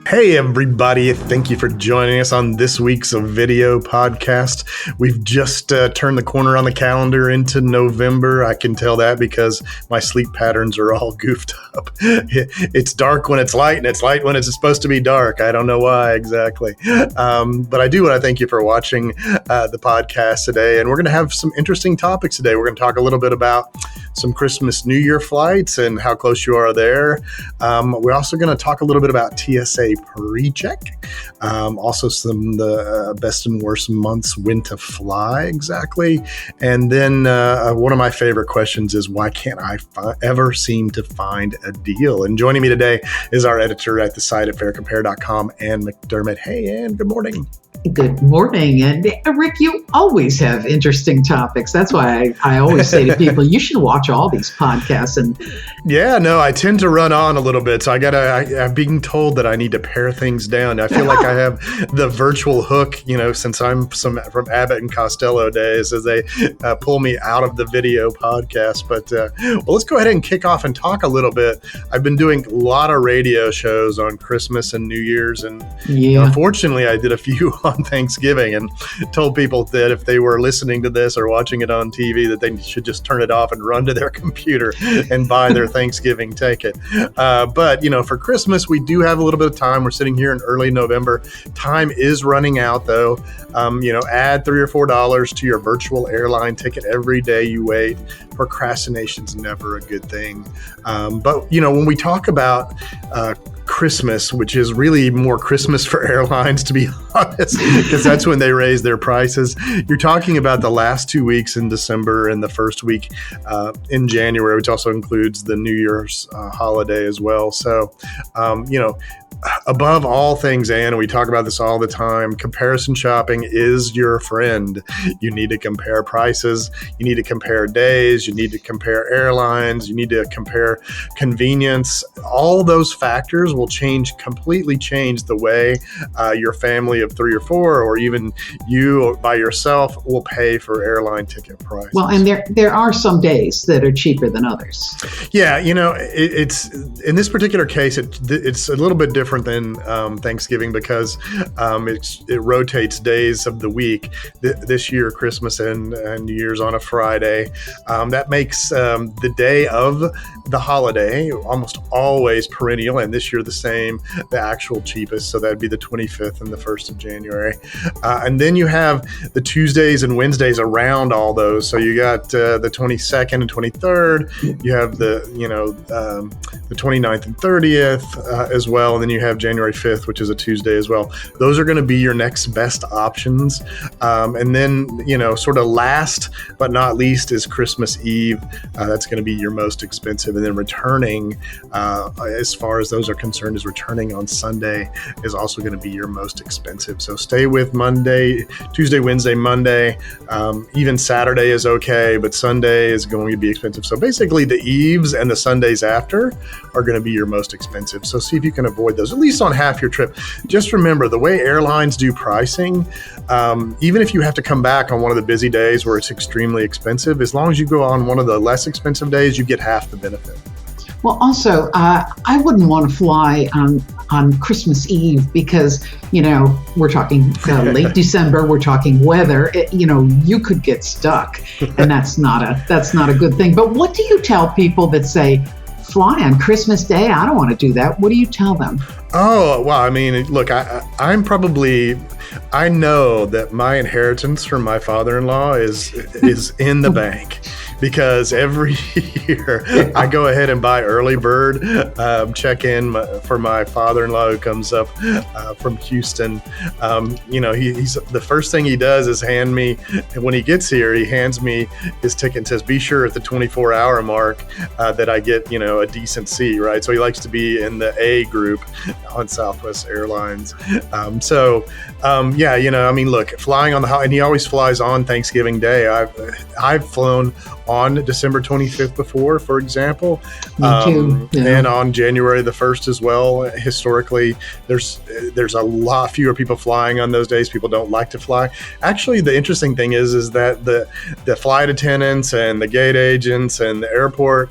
Hey everybody, thank you for joining us on this week's video podcast. We've just turned the corner on the calendar into November. I can tell that because my sleep patterns are all goofed up. It's dark when it's light and it's light when it's supposed to be dark. I don't know why exactly. But I do want to thank you for watching the podcast today. And we're going to have some interesting topics today. We're going to talk a little bit about some Christmas, New Year flights and how close you are there. We're also going to talk a little bit about TSA pre-check. Also the best and worst months when to fly exactly. And then one of my favorite questions is, why can't I ever seem to find a deal? And joining me today is our editor at the site at FareCompare.com, Ann McDermott. Hey, Ann, good morning. Good morning. And Rick, you always have interesting topics. That's why I always say to people, you should watch all these podcasts. And yeah, no, I tend to run on a little bit. So I'm being told that I need to pare things down. I feel like I have the virtual hook, since I'm from Abbott and Costello days, as they pull me out of the video podcast. But well, let's go ahead and kick off and talk a little bit. I've been doing a lot of radio shows on Christmas and New Year's. And unfortunately, I did a few on Thanksgiving and told people that if they were listening to this or watching it on TV, that they should just turn it off and run to their computer and buy their Thanksgiving ticket. But, for Christmas, we do have a little bit of time. We're sitting here in early November. Time is running out, though. Add $3 or $4 to your virtual airline ticket every day you wait. Procrastination's never a good thing. But, when we talk about Christmas, which is really more Christmas for airlines, to be honest, because that's when they raise their prices. You're talking about the last 2 weeks in December and the first week in January, which also includes the New Year's holiday as well. So, above all things, Ann, we talk about this all the time, comparison shopping is your friend. You need to compare prices. You need to compare days. You need to compare airlines. You need to compare convenience. All those factors will completely change the way your family of 3 or 4, or even you by yourself, will pay for airline ticket prices. Well, and there are some days that are cheaper than others. Yeah, it's in this particular case, it's a little bit different than Thanksgiving because it rotates days of the week. This year, Christmas and New Year's on a Friday. That makes the day of the holiday almost always perennial, and this year the same, the actual cheapest. So that'd be the 25th and the 1st of January. And then you have the Tuesdays and Wednesdays around all those. So you got the 22nd and 23rd. You have the 29th and 30th as well. And then you have January 5th, which is a Tuesday as well. Those are going to be your next best options. And then, sort of last but not least is Christmas Eve. That's going to be your most expensive. And then returning, as far as those are concerned, is returning on Sunday is also going to be your most expensive. So stay with Tuesday, Wednesday, Monday. Even Saturday is okay, but Sunday is going to be expensive. So basically the eves and the Sundays after are going to be your most expensive. So see if you can avoid those, at least on half your trip. Just remember, the way airlines do pricing, even if you have to come back on one of the busy days where it's extremely expensive, as long as you go on one of the less expensive days, you get half the benefit. Well, also, I wouldn't want to fly on Christmas Eve because, we're talking late December, we're talking weather. You could get stuck, and that's not a good thing. But what do you tell people that say, fly on Christmas Day? I don't want to do that. What do you tell them? Oh, well, I mean, look, I know that my inheritance from my father-in-law is in the bank, because every year I go ahead and buy early bird check in for my father-in-law who comes up from Houston. He's the first thing he does is hand me, when he gets here, he hands me his ticket and says, be sure at the 24-hour mark that I get, a decent seat, right? So he likes to be in the A group on Southwest Airlines. Look, flying on and he always flies on Thanksgiving Day. I've flown on December 25th before, for example. Me too. Yeah. And on January the 1st as well. Historically, there's a lot fewer people flying on those days. People don't like to fly. Actually, the interesting thing is that the flight attendants and the gate agents and the airport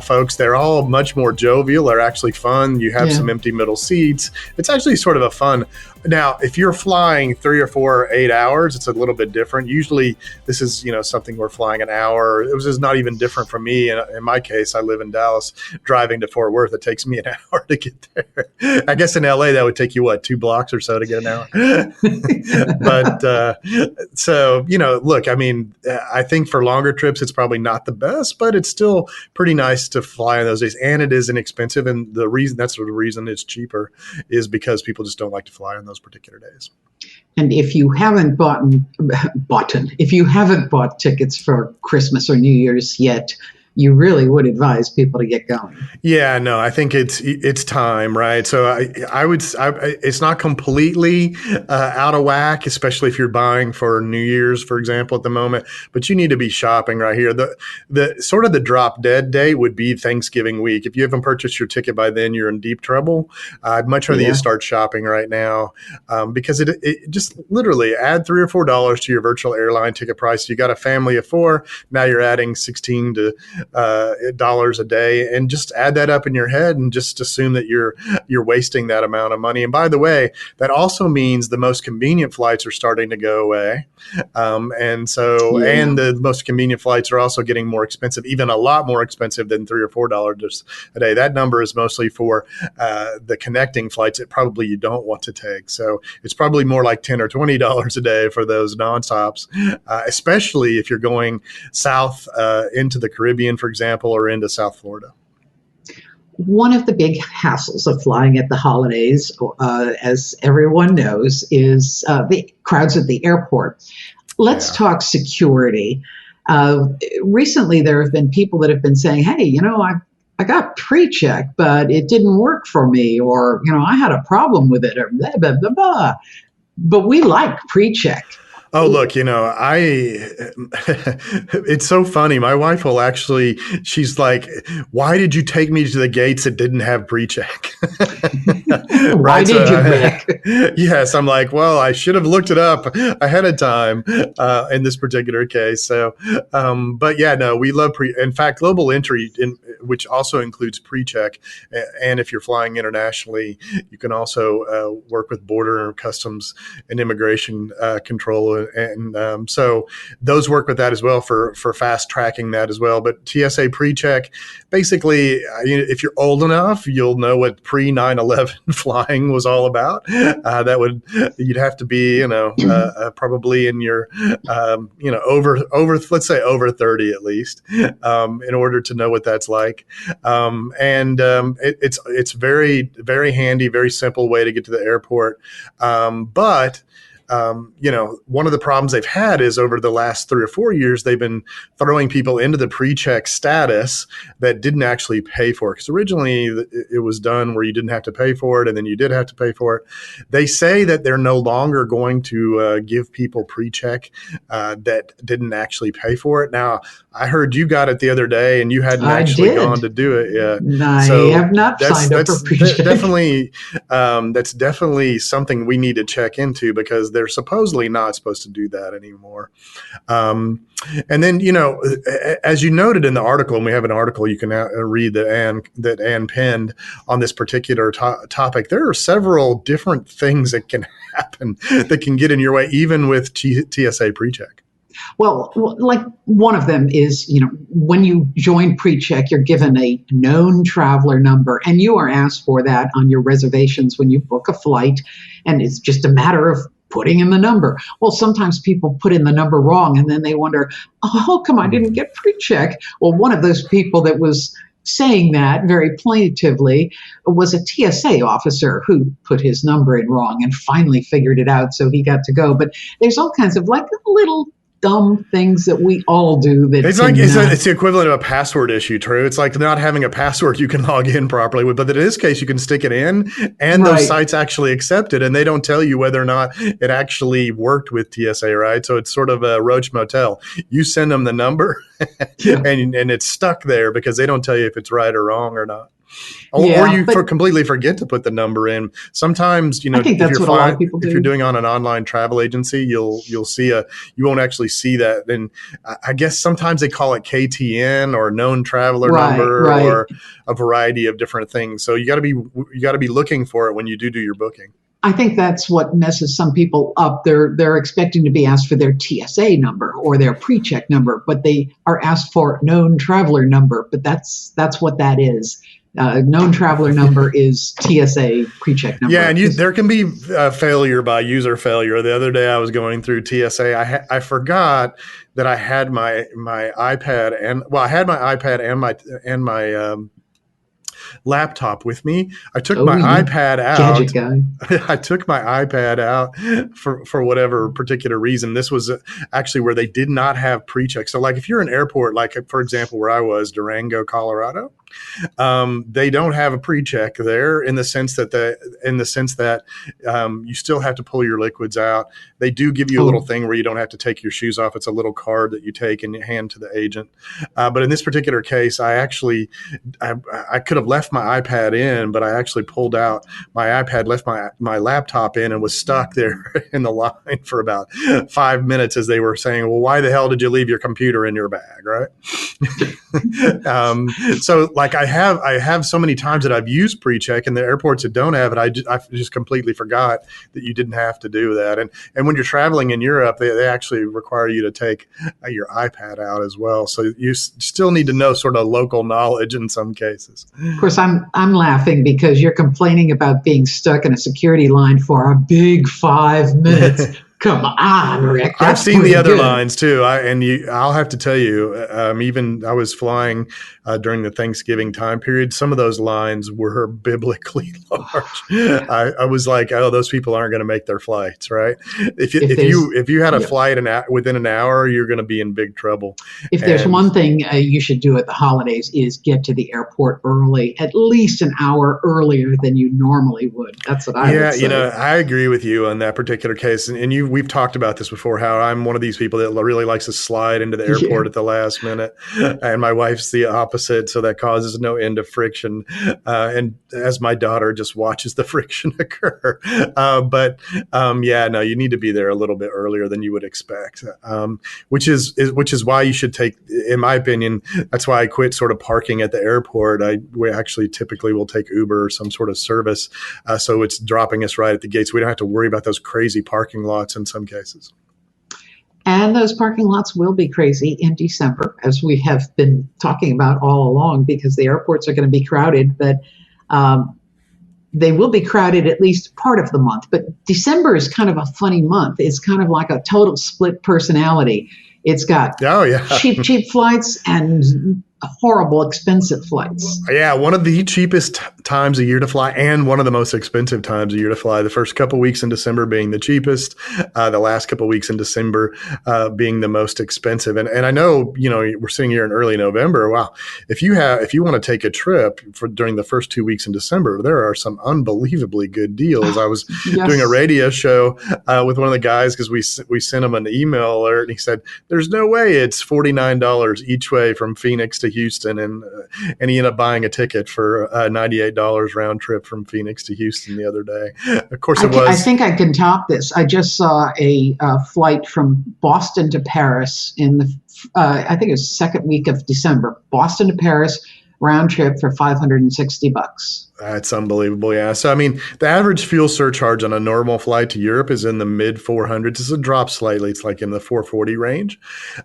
folks, they're all much more jovial. They're actually fun. You have some empty middle seats. It's actually sort of a fun. Now, if you're flying 3 or 4 or 8 hours, it's a little bit different. Usually, this is something we're flying an hour. It was just not even different for me. In my case, I live in Dallas. Driving to Fort Worth, it takes me an hour to get there. I guess in LA, that would take you 2 blocks or so to get an hour. But so look, I mean, I think for longer trips, it's probably not the best, but it's still pretty nice to fly on those days, and it is inexpensive. And the reason it's cheaper is because people just don't like to fly on those particular days. And if you haven't bought tickets for Christmas or New Year's yet, you really would advise people to get going. Yeah, no, I think it's time, right? So it's not completely out of whack, especially if you're buying for New Year's, for example, at the moment. But you need to be shopping right here. The sort of the drop dead date would be Thanksgiving week. If you haven't purchased your ticket by then, you're in deep trouble. I'd much rather you start shopping right now because it just literally add $3 or $4 to your virtual airline ticket price. You got a family of 4. Now you're adding $16 to dollars a day, and just add that up in your head and just assume that you're wasting that amount of money. And by the way, that also means the most convenient flights are starting to go away. And the most convenient flights are also getting more expensive, even a lot more expensive than $3 or $4 a day. That number is mostly for the connecting flights that probably you don't want to take. So it's probably more like $10 or $20 a day for those nonstops, especially if you're going south into the Caribbean, for example, or into South Florida. One of the big hassles of flying at the holidays, as everyone knows, is the crowds at the airport. Let's talk security. Recently, there have been people that have been saying, hey, I got pre-check, but it didn't work for me, or, I had a problem with it, or blah, blah, blah, blah. But we like pre-check. Oh, look, it's so funny. My wife she's like, why did you take me to the gates that didn't have pre-check? Why did you, Rick? Yes. I'm like, well, I should have looked it up ahead of time in this particular case. So, but yeah, no, we love in fact, global entry, which also includes pre-check. And if you're flying internationally, you can also work with border customs and immigration control. And so those work with that as well for fast tracking that as well. But TSA pre-check, basically, if you're old enough, you'll know what pre-9/11 flying was all about. You'd have to be, probably in your, over, let's say over 30 at least, in order to know what that's like. It's very, very handy, very simple way to get to the airport. But one of the problems they've had is over the last 3 or 4 years, they've been throwing people into the pre-check status that didn't actually pay for it. Because originally it was done where you didn't have to pay for it, and then you did have to pay for it. They say that they're no longer going to give people pre-check that didn't actually pay for it. Now, I heard you got it the other day, and you hadn't actually gone to do it yet. I have not signed up for pre-check. That's definitely something we need to check into, because they're supposedly not supposed to do that anymore. And then, as you noted in the article, and we have an article you can read that Ann penned on this particular topic, there are several different things that can happen that can get in your way, even with TSA pre-check. Well, like one of them is, when you join pre-check, you're given a known traveler number, and you are asked for that on your reservations when you book a flight, and it's just a matter of putting in the number. Well, sometimes people put in the number wrong, and then they wonder, how come I didn't get pre-check? Well, one of those people that was saying that very plaintively was a TSA officer who put his number in wrong and finally figured it out, so he got to go. But there's all kinds of little dumb things that we all do that It's like it's the equivalent of a password issue, True. It's like not having a password you can log in properly with, but in this case, you can stick it in, and those right. sites actually accept it, and they don't tell you whether or not it actually worked with TSA, right? So it's sort of a roach motel. You send them the number, Yeah. and it's stuck there because they don't tell you if it's right or wrong or not. Or Yeah, you but completely forget to put the number in. Sometimes, I think that's what a lot of people if you're do. doing on an online travel agency, you'll see you won't actually see that. And I guess sometimes they call it KTN or known traveler Right, number right. or a variety of different things. So you got to be looking for it when you do your booking. I think that's what messes some people up. They're expecting to be asked for their TSA number or their pre-check number, but they are asked for known traveler number. But that's what that is. Known traveler number is TSA pre-check number. Yeah, and there can be failure by user failure. The other day I was going through TSA. I forgot that I had my iPad I had my iPad and my laptop with me. I took my iPad out. Gadget guy. I took my iPad out for whatever particular reason. This was actually where they did not have pre-check. So like if you're in an airport, like for example, where I was, Durango, Colorado, they don't have a pre-check there in the sense that you still have to pull your liquids out. They do give you a little thing where you don't have to take your shoes off. It's a little card that you take and you hand to the agent. But in this particular case, I could have left my iPad in, but I actually pulled out my iPad, left my laptop in, and was stuck there in the line for about 5 minutes as they were saying, well, why the hell did you leave your computer in your bag, right? So like I have so many times that I've used pre-check, and the airports that don't have it, I just completely forgot that you didn't have to do that. And when you're traveling in Europe, they actually require you to take your iPad out as well. So you still need to know sort of local knowledge in some cases. Of course, I'm laughing because you're complaining about being stuck in a security line for a big 5 minutes. Come on, Rick. I've seen the other lines too. I'll have to tell you, even I was flying during the Thanksgiving time period. Some of those lines were biblically large. I was like, oh, those people aren't going to make their flights, right? If you had a flight within an hour, you're going to be in big trouble. If there's one thing you should do at the holidays is get to the airport early, at least an hour earlier than you normally would. That's what I would say. Yeah, I agree with you on that particular case, and we've talked about this before, how I'm one of these people that really likes to slide into the airport at the last minute. And my wife's the opposite. So that causes no end of friction. And as my daughter just watches the friction occur. No, you need to be there a little bit earlier than you would expect. Which is why you should take, in my opinion, that's why I quit sort of parking at the airport. We actually typically will take Uber or some sort of service. So it's dropping us right at the gates. We don't have to worry about those crazy parking lots in some cases. And those parking lots will be crazy in December, as we have been talking about all along, because the airports are going to be crowded, but they will be crowded at least part of the month. But December is kind of a funny month. It's kind of like a total split personality. It's got cheap flights and horrible expensive flights. Yeah, one of the cheapest times a year to fly and one of the most expensive times a year to fly. The first couple weeks in December being the cheapest, the last couple weeks in December being the most expensive. And I know, we're sitting here in early November. Wow, if you want to take a trip during the first 2 weeks in December, there are some unbelievably good deals. I was doing a radio show with one of the guys because we sent him an email alert, and he said, "There's no way it's $49 each way from Phoenix to Houston," and he ended up buying a ticket for $98 round trip from Phoenix to Houston the other day. Of course, I think I can top this. I just saw a flight from Boston to Paris in the I think it was second week of December. Boston to Paris round trip for $560. That's unbelievable. Yeah. So, I mean, the average fuel surcharge on a normal flight to Europe is in the mid 400s. It's a drop slightly. It's like in the 440 range.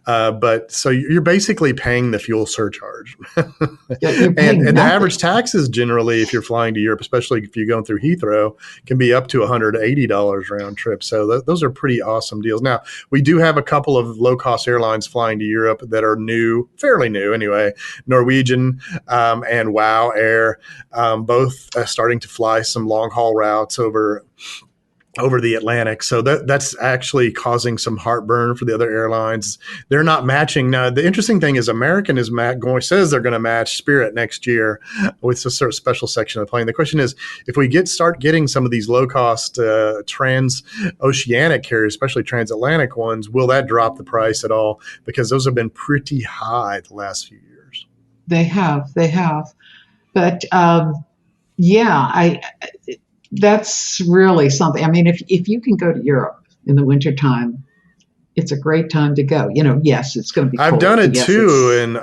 But so you're basically paying the fuel surcharge. And the average taxes generally, if you're flying to Europe, especially if you're going through Heathrow, can be up to $180 round trip. So those are pretty awesome deals. Now, we do have a couple of low cost airlines flying to Europe that are new, fairly new anyway, Norwegian and WOW Air, both starting to fly some long haul routes over over the Atlantic. So that's actually causing some heartburn for the other airlines. They're not matching. Now, the interesting thing is American is says they're going to match Spirit next year with a sort of special section of the plane. The question is, if we start getting some of these low-cost transoceanic carriers, especially transatlantic ones, will that drop the price at all? Because those have been pretty high the last few years. They have. But yeah, that's really something. I mean, if you can go to Europe in the wintertime, it's a great time to go. Yes, it's going to be cold. I've done it yes, too. And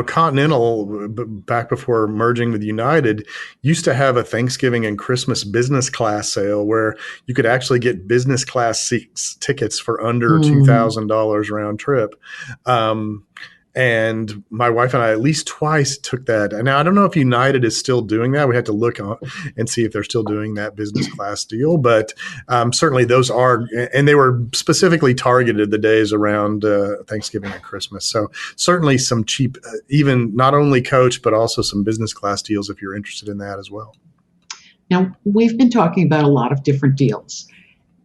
Continental, back before merging with United, used to have a Thanksgiving and Christmas business class sale where you could actually get business class tickets for under $2,000 round trip. And my wife and I at least twice took that. And now I don't know if United is still doing that. We had to look on and see if they're still doing that business class deal. But certainly those are, and they were specifically targeted the days around Thanksgiving and Christmas. So certainly some cheap, even not only coach, but also some business class deals if you're interested in that as well. Now, we've been talking about a lot of different deals,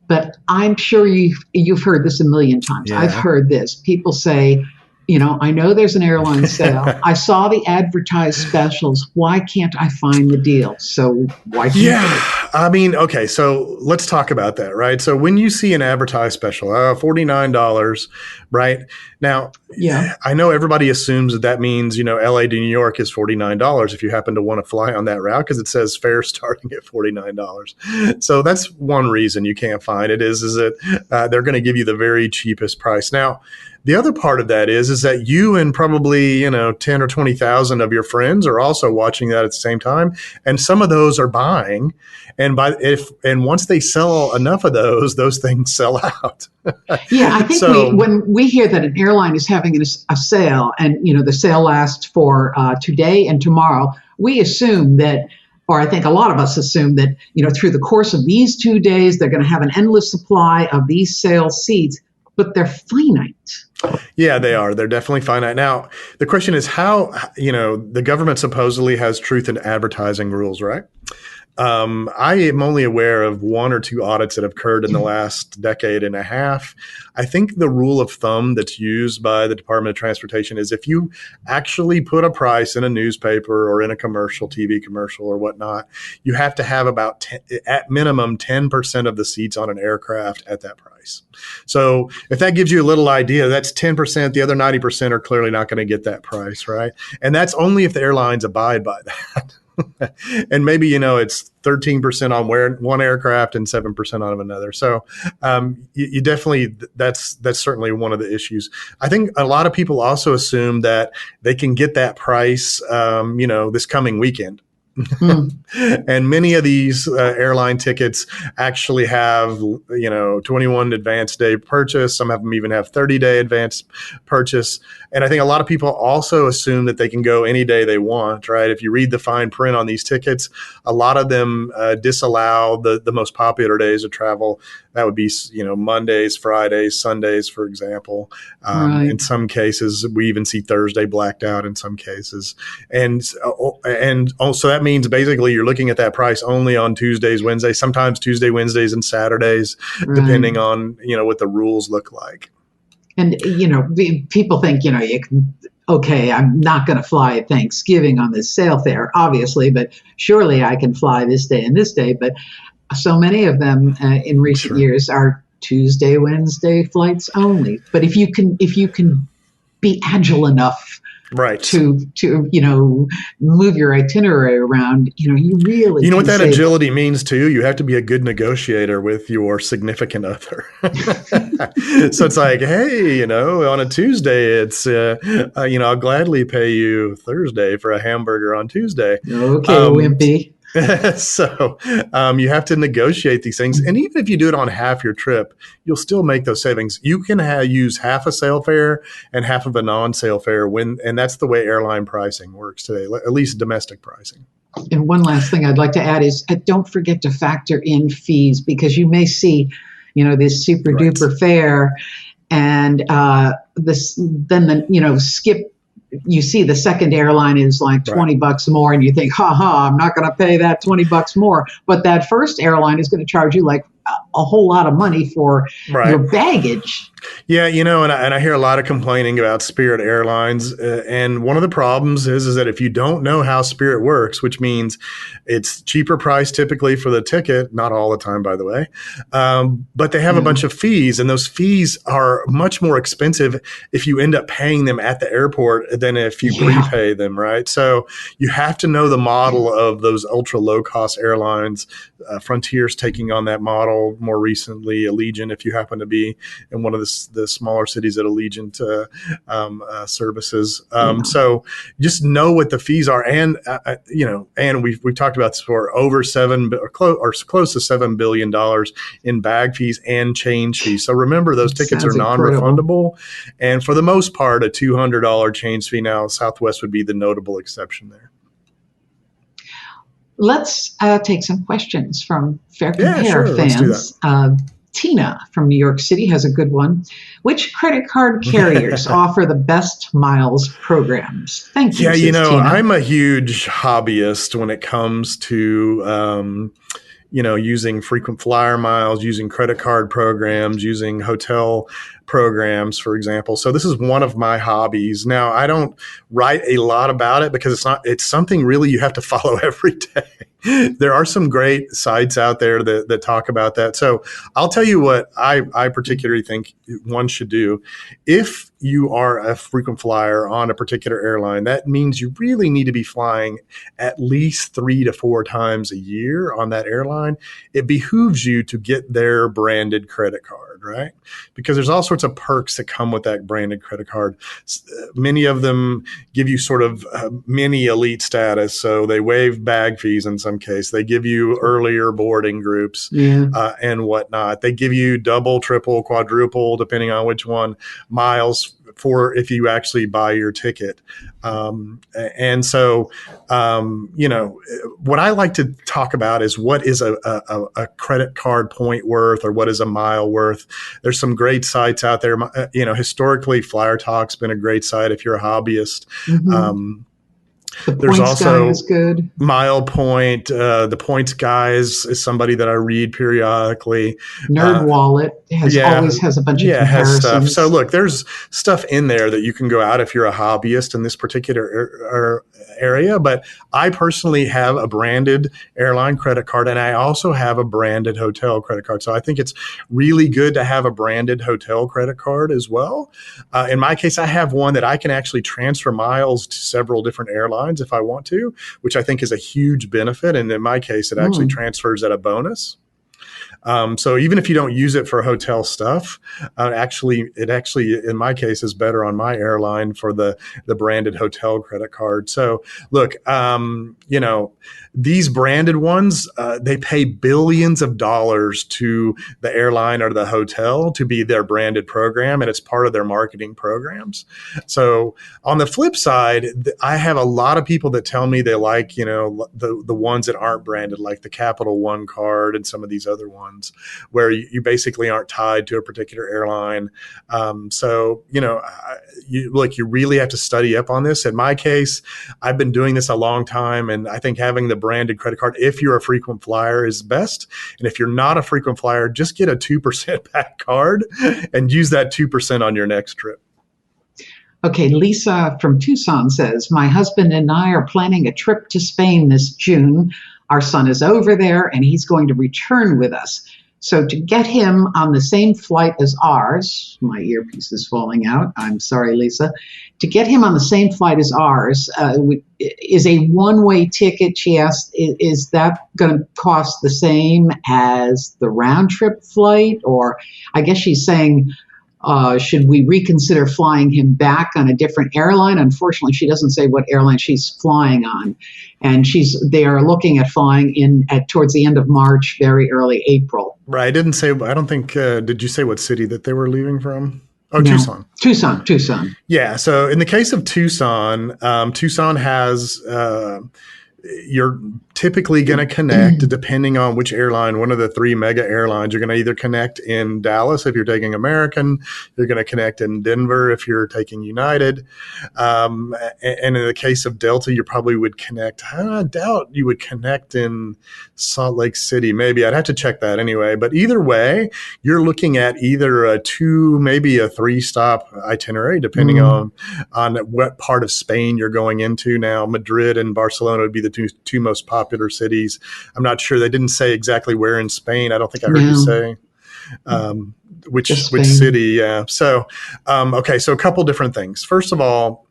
but I'm sure you've heard this a million times. Yeah. I've heard this. People say, I know there's an airline sale. I saw the advertised specials. Why can't I find the deal? So why can't I mean, okay, so let's talk about that, right? So when you see an advertised special, $49, right? Now, I know everybody assumes that means, LA to New York is $49 if you happen to want to fly on that route because it says fare starting at $49. So that's one reason you can't find it is that they're going to give you the very cheapest price. Now, the other part of that is that you and probably, 10 or 20,000 of your friends are also watching that at the same time. And some of those are buying. And once they sell enough of those things sell out. Yeah, I think when we hear that an airline is having a sale and, the sale lasts for today and tomorrow, we assume that, or I think a lot of us assume that, through the course of these 2 days, they're going to have an endless supply of these sale seats, but they're finite. Yeah, they are. They're definitely finite. Now, the question is how, the government supposedly has truth in advertising rules, right? I am only aware of one or two audits that have occurred in the last decade and a half. I think the rule of thumb that's used by the Department of Transportation is if you actually put a price in a newspaper or in a commercial, TV commercial or whatnot, you have to have about at minimum 10% of the seats on an aircraft at that price. So if that gives you a little idea, that's 10%. The other 90% are clearly not going to get that price, right? And that's only if the airlines abide by that. And maybe, it's 13% on one aircraft and 7% on another. So you definitely, that's certainly one of the issues. I think a lot of people also assume that they can get that price, this coming weekend. And many of these airline tickets actually have, 21 advanced day purchase. Some of them even have 30-day advanced purchase. And I think a lot of people also assume that they can go any day they want, right? If you read the fine print on these tickets, a lot of them disallow the most popular days of travel. That would be, Mondays, Fridays, Sundays, for example. Right. In some cases, we even see Thursday blacked out in some cases. And also that means basically you're looking at that price only on Tuesdays, Wednesdays, sometimes Tuesday, Wednesdays, and Saturdays, depending on, what the rules look like. And, people think, you can, okay, I'm not going to fly at Thanksgiving on this sale fare, obviously, but surely I can fly this day and this day. But so many of them in recent years are Tuesday, Wednesday flights only. But if you can be agile enough to move your itinerary around, you really what that agility means too. You have to be a good negotiator with your significant other. So it's like, hey, on a Tuesday, it's I'll gladly pay you Thursday for a hamburger on Tuesday. Okay, wimpy. So you have to negotiate these things. And even if you do it on half your trip, you'll still make those savings. You can use half a sale fare and half of a non-sale fare and that's the way airline pricing works today, at least domestic pricing. And one last thing I'd like to add is don't forget to factor in fees because you may see, this super duper fare and skip. You see the second airline is like $20 more and you think, I'm not going to pay that $20 more. But that first airline is going to charge you like a whole lot of money for Right. your baggage. Yeah, and I hear a lot of complaining about Spirit Airlines, and one of the problems is that if you don't know how Spirit works, which means it's cheaper price typically for the ticket, not all the time, by the way, but they have a bunch of fees, and those fees are much more expensive if you end up paying them at the airport than if you prepay them, right? So you have to know the model of those ultra low cost airlines. Frontier's taking on that model more recently. Allegiant, if you happen to be in one of the smaller cities that Allegiant services. So just know what the fees are, and and we've talked about this before. Over close to $7 billion in bag fees and change fees. So remember, those tickets are non-refundable, and for the most part, a $200 change fee. Now, Southwest would be the notable exception there. Let's take some questions from FareCompare fans. Let's do that. Tina from New York City has a good one. Which credit card carriers offer the best miles programs? Thank you. Yeah, Tina. I'm a huge hobbyist when it comes to using frequent flyer miles, using credit card programs, using hotel programs, for example. So this is one of my hobbies. Now, I don't write a lot about it because it's something really you have to follow every day. There are some great sites out there that talk about that. So I'll tell you what I particularly think one should do. If you are a frequent flyer on a particular airline, that means you really need to be flying at least 3 to 4 times a year on that airline. It behooves you to get their branded credit card, right? Because there's all sorts of perks that come with that branded credit card. Many of them give you sort of mini elite status. So they waive bag fees in some case. They give you earlier boarding groups and whatnot. They give you double, triple, quadruple, depending on which one, miles for if you actually buy your ticket. And so, what I like to talk about is what is a credit card point worth, or what is a mile worth. There's some great sites out there. Historically, Flyer Talk's been a great site if you're a hobbyist. There's also is good. Mile Point. The Points Guy is somebody that I read periodically. Nerd Wallet always has a bunch of comparisons. Has stuff. So look, there's stuff in there that you can go out if you're a hobbyist in this particular area. But I personally have a branded airline credit card, and I also have a branded hotel credit card. So I think it's really good to have a branded hotel credit card as well. In my case, I have one that I can actually transfer miles to several different airlines if I want to, which I think is a huge benefit. And in my case, it actually transfers at a bonus. So even if you don't use it for hotel stuff, it actually, in my case, is better on my airline for the branded hotel credit card. So look, these branded ones, they pay billions of dollars to the airline or the hotel to be their branded program, and it's part of their marketing programs. So on the flip side, I have a lot of people that tell me they like, the ones that aren't branded, like the Capital One card and some of these other ones, where you basically aren't tied to a particular airline. You really have to study up on this. In my case, I've been doing this a long time, and I think having the branded credit card, if you're a frequent flyer, is best. And if you're not a frequent flyer, just get a 2% back card and use that 2% on your next trip. Okay, Lisa from Tucson says, my husband and I are planning a trip to Spain this June. Our son is over there, and he's going to return with us. So to get him on the same flight as ours, my earpiece is falling out. I'm sorry, Lisa. To get him on the same flight as ours is a one-way ticket. She asked, is that going to cost the same as the round-trip flight? Or I guess she's saying, should we reconsider flying him back on a different airline? Unfortunately, she doesn't say what airline she's flying on. And they are looking at flying towards the end of March, very early April. Right. I didn't say, I don't think, did you say what city that they were leaving from? Oh, no. Tucson. Yeah. So in the case of Tucson, Tucson has you're typically going to connect, depending on which airline, one of the three mega airlines. You're going to either connect in Dallas if you're taking American, you're going to connect in Denver if you're taking United. And in the case of Delta, you probably would connect. I doubt you would connect in Salt Lake City. Maybe I'd have to check that anyway. But either way, you're looking at either a 2, maybe a 3-stop itinerary, depending on what part of Spain you're going into. Now, Madrid and Barcelona would be the two most popular cities. I'm not sure. They didn't say exactly where in Spain. I don't think I heard you say which city. Yeah. So, okay. So a couple different things. First of all,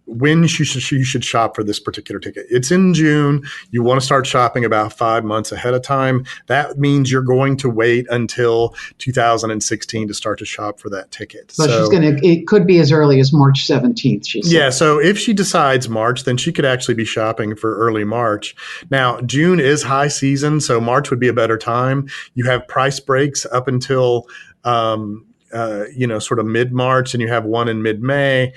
when you should shop for this particular ticket. It's in June. You want to start shopping about 5 months ahead of time. That means you're going to wait until 2016 to start to shop for that ticket. But it could be as early as March 17th, she said. Yeah, so if she decides March, then she could actually be shopping for early March. Now, June is high season, so March would be a better time. You have price breaks up until sort of mid-March, and you have one in mid-May.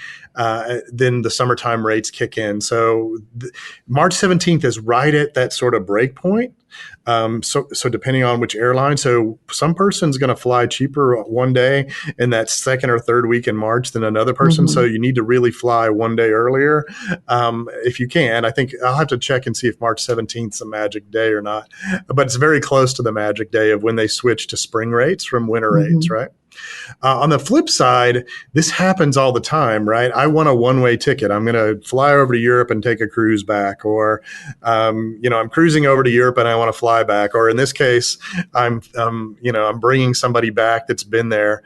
Then the summertime rates kick in. So March 17th is right at that sort of break point. So depending on which airline, so some person's going to fly cheaper one day in that second or third week in March than another person. So you need to really fly one day earlier if you can. I think I'll have to check and see if March 17th is a magic day or not. But it's very close to the magic day of when they switch to spring rates from winter rates, right? On the flip side, this happens all the time, right? I want a one-way ticket. I'm going to fly over to Europe and take a cruise back, or, I'm cruising over to Europe and I want to fly back. Or in this case, I'm bringing somebody back that's been there,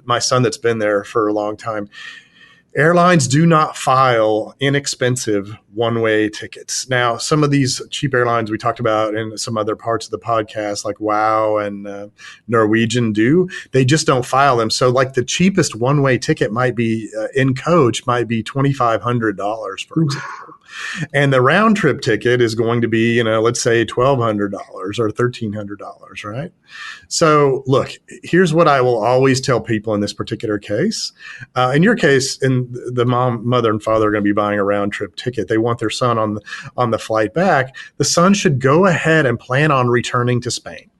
my son that's been there for a long time. Airlines do not file inexpensive one-way tickets. Now, some of these cheap airlines we talked about in some other parts of the podcast, like WOW and Norwegian do, they just don't file them. So like the cheapest one-way ticket might be in coach might be $2,500, for example. And the round trip ticket is going to be, let's say $1,200 or $1,300, right? So look, here's what I will always tell people in this particular case. In your case, the mother and father are going to be buying a round trip ticket. They want their son on the flight back. The son should go ahead and plan on returning to Spain.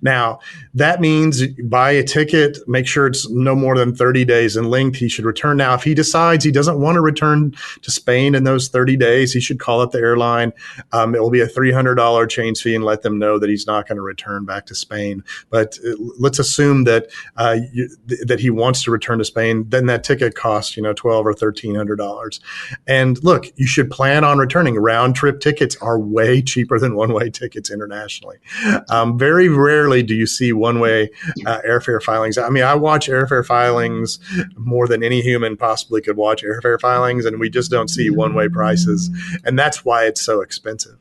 Now, that means buy a ticket, make sure it's no more than 30 days in length. He should return. Now, if he decides he doesn't want to return to Spain in those 30 days, he should call up the airline. It will be a $300 change fee and let them know that he's not going to return back to Spain. But let's assume that that he wants to return to Spain. Then that ticket costs, $1,200 or $1,300. And look, you should plan on returning. Round trip tickets are way cheaper than one-way tickets internationally. Very rarely do you see one-way airfare filings. I mean, I watch airfare filings more than any human possibly could watch airfare filings, and we just don't see one-way prices. And that's why it's so expensive.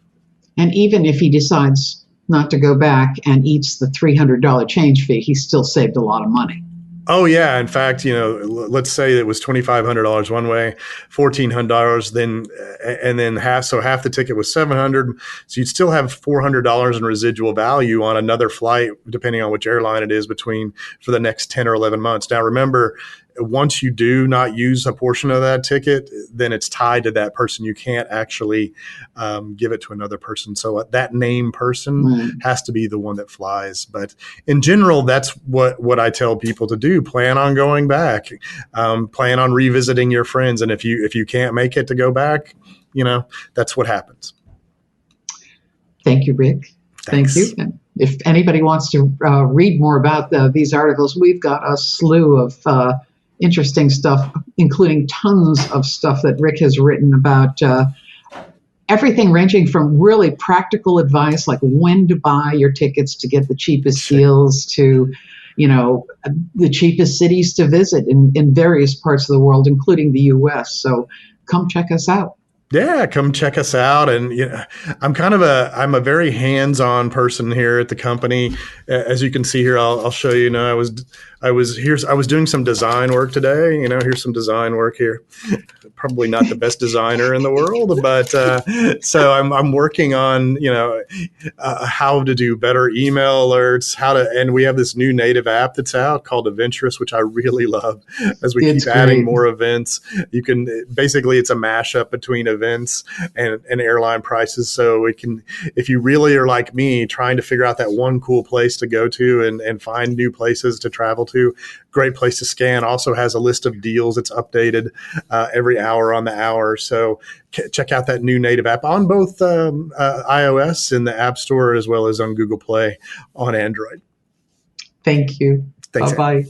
And even if he decides not to go back and eats the $300 change fee, he still saved a lot of money. Oh, yeah. In fact, let's say it was $2,500 one way, $1,400, then half the ticket was $700. So you'd still have $400 in residual value on another flight, depending on which airline it is, for the next 10 or 11 months. Now, remember, once you do not use a portion of that ticket, then it's tied to that person. You can't actually give it to another person. So that named person has to be the one that flies. But in general, that's what I tell people to do. Plan on going back. Plan on revisiting your friends. And if you can't make it to go back, that's what happens. Thank you, Rick. Thanks. Thank you. And if anybody wants to read more about these articles, we've got a slew of interesting stuff, including tons of stuff that Rick has written about everything ranging from really practical advice, like when to buy your tickets to get the cheapest deals, to the cheapest cities to visit in various parts of the world, including the U.S. So come check us out. Yeah, come check us out. And I'm a very hands-on person here at the company. As you can see here, I'll show you. I was doing some design work today. Here's some design work here. Probably not the best designer in the world, but so I'm working on how to do better email alerts, and we have this new native app that's out called Adventurous, which I really love. As we keep adding more events, you can basically it's a mashup between events events and airline prices. So we can, if you really are like me, trying to figure out that one cool place to go to and find new places to travel to, great place to scan. Also has a list of deals. It's updated every hour on the hour. So check out that new native app on both iOS in the App Store as well as on Google Play on Android. Thank you. Thanks, Bye-bye.